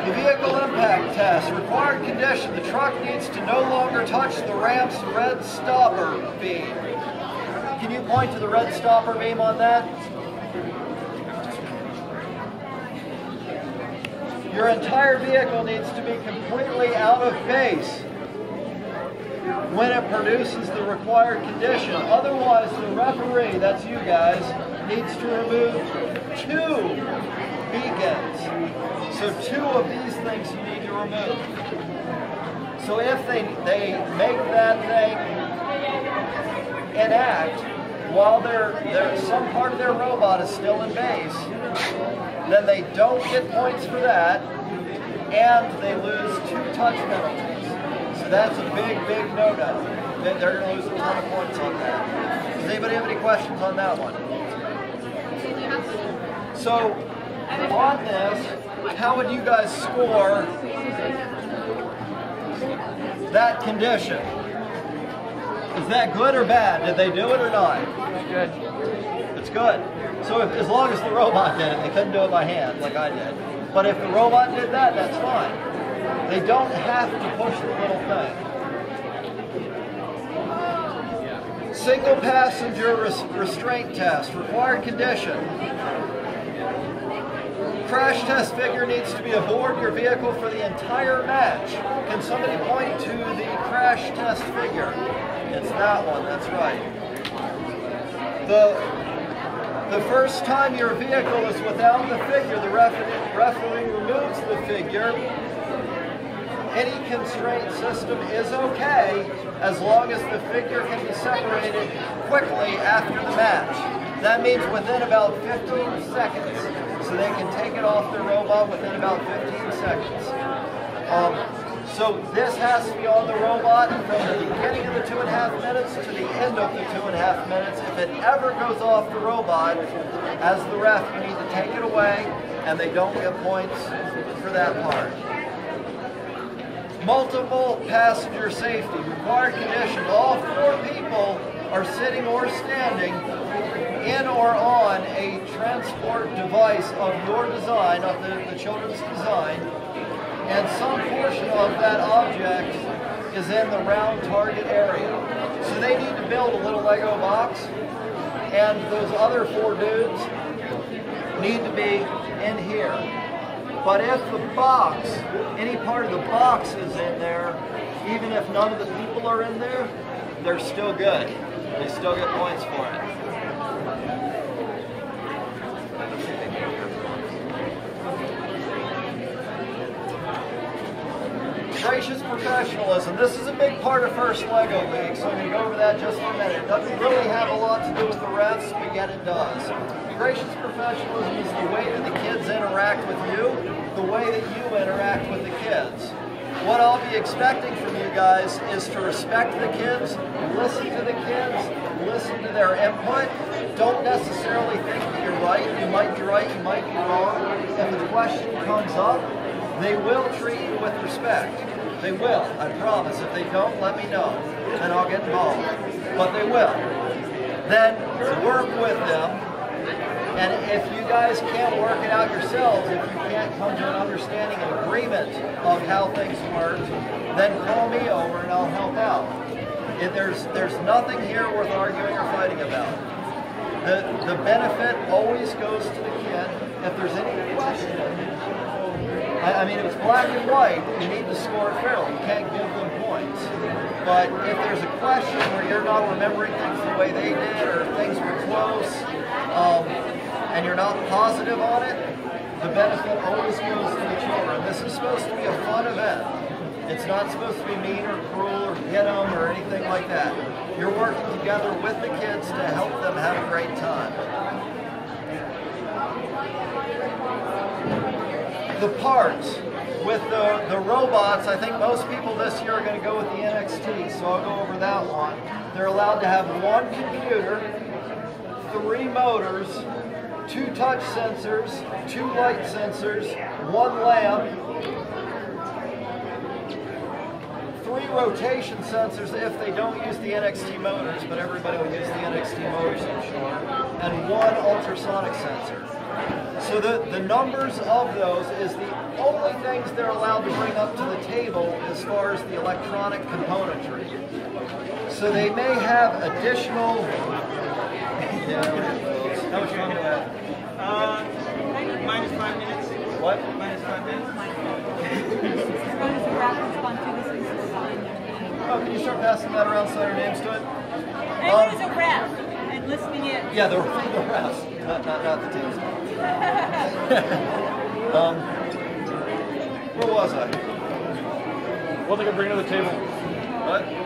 The vehicle impact test. Required condition. The truck needs to no longer touch the ramp's red stopper beam. Can you point to the red stopper beam on that? Your entire vehicle needs to be completely out of base when it produces the required condition. Otherwise, the referee, that's you guys, needs to remove 2 beacons. So 2 of these things you need to remove. So if they make that thing enact while some part of their robot is still in base, then they don't get points for that, and they lose 2 touch penalties. So that's a big, big no-no. They're going to lose a ton of points on that. Does anybody have any questions on that one? So, on this, how would you guys score that condition? Is that good or bad? Did they do it or not? It's good. It's good. So as long as the robot did it, they couldn't do it by hand like I did. But if the robot did that, that's fine. They don't have to push the little thing. Single passenger restraint test. Required condition. Crash test figure needs to be aboard your vehicle for the entire match. Can somebody point to the crash test figure? It's that one, that's right. The first time your vehicle is without the figure, the referee removes the figure. Any constraint system is okay as long as the figure can be separated quickly after the match. That means within about 15 seconds. So they can take it off their robot within about 15 seconds. So this has to be on the robot from the beginning of the 2.5 minutes to the end of the 2.5 minutes. If it ever goes off the robot, as the ref, you need to take it away, and they don't get points for that part. Multiple passenger safety. Required condition. All 4 people are sitting or standing in or on a transport device of your design, of the children's design, and some portion of that object is in the round target area. So they need to build a little Lego box, and those other 4 dudes need to be in here. But if the box, any part of the box is in there, even if none of the people are in there, they're still good. They still get points for it. Gracious professionalism. This is a big part of First Lego Week, so I'm going to go over that just for a minute. It doesn't really have a lot to do with the refs, but yet it does. Gracious professionalism is the way that the kids interact with you, the way that you interact with the kids. What I'll be expecting from you guys is to respect the kids, listen to the kids, listen to their input. Don't necessarily think that you're right. You might be right, you might be wrong. If the question comes up, they will treat you with respect. They will, I promise. If they don't, let me know, and I'll get involved. But they will. Then work with them, and if you guys can't work it out yourselves, if you can't come to an understanding and agreement of how things work, then call me over and I'll help out. There's nothing here worth arguing or fighting about. The benefit always goes to the kid. If there's any question, I mean, if it's black and white, you need to score it fairly. You can't give them points. But if there's a question where you're not remembering things the way they did, or things were close, and you're not positive on it, the benefit always goes to the children. This is supposed to be a fun event. It's not supposed to be mean or cruel or hit them or anything like that. You're working together with the kids to help them have a great time. The parts. With the robots, I think most people this year are going to go with the NXT, so I'll go over that one. They're allowed to have 1 computer, 3 motors, 2 touch sensors, 2 light sensors, 1 lamp, 3 rotation sensors if they don't use the NXT motors, but everybody will use the NXT motors, I'm sure, and 1 ultrasonic sensor. So the numbers of those is the only things they're allowed to bring up to the table as far as the electronic componentry. So they may have additional... How much time do you have? Minus 5 minutes. What? Minus 5 minutes. Oh, can you start passing that around so your names to it? And who's a ref and listening in? Yeah, the refs, not the teams. Where was I? What they can bring to the table.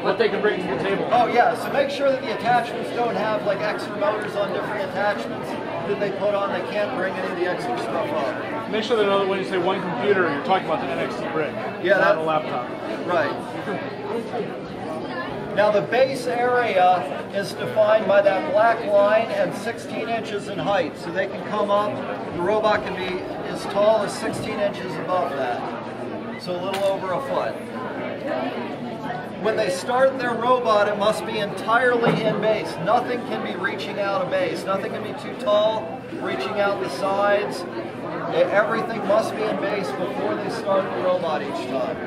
What they can bring to the table. Oh yeah, so make sure that the attachments don't have like extra motors on different attachments that they put on. They can't bring any of the extra stuff up. Make sure they know that when you say one computer, you're talking about the NXT brick, Yeah, not a laptop. Right. Now the base area is defined by that black line and 16 inches in height. So they can come up, the robot can be as tall as 16 inches above that. So a little over a foot. When they start their robot, it must be entirely in base. Nothing can be reaching out of base. Nothing can be too tall, reaching out the sides. Everything must be in base before they start the robot each time.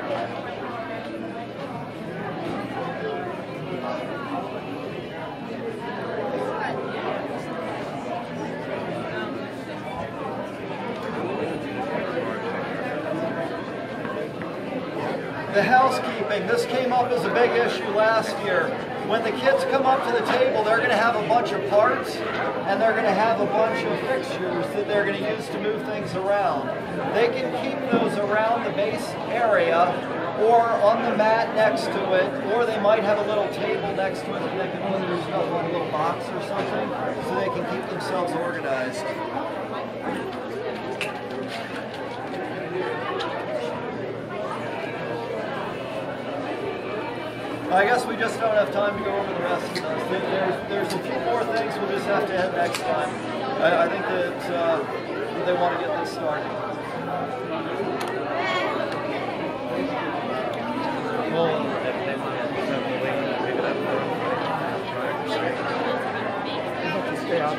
The housekeeping, this came up as a big issue last year. When the kids come up to the table, they're going to have a bunch of parts and they're going to have a bunch of fixtures that they're going to use to move things around. They can keep those around the base area or on the mat next to it, or they might have a little table next to it that they can put their stuff on a little box or something so they can keep themselves organized. I guess we just don't have time to go over the rest of those. There's a few more things we'll just have to hit next time. I think that they want to get this started. Well, if they want to pick it up, Stay out.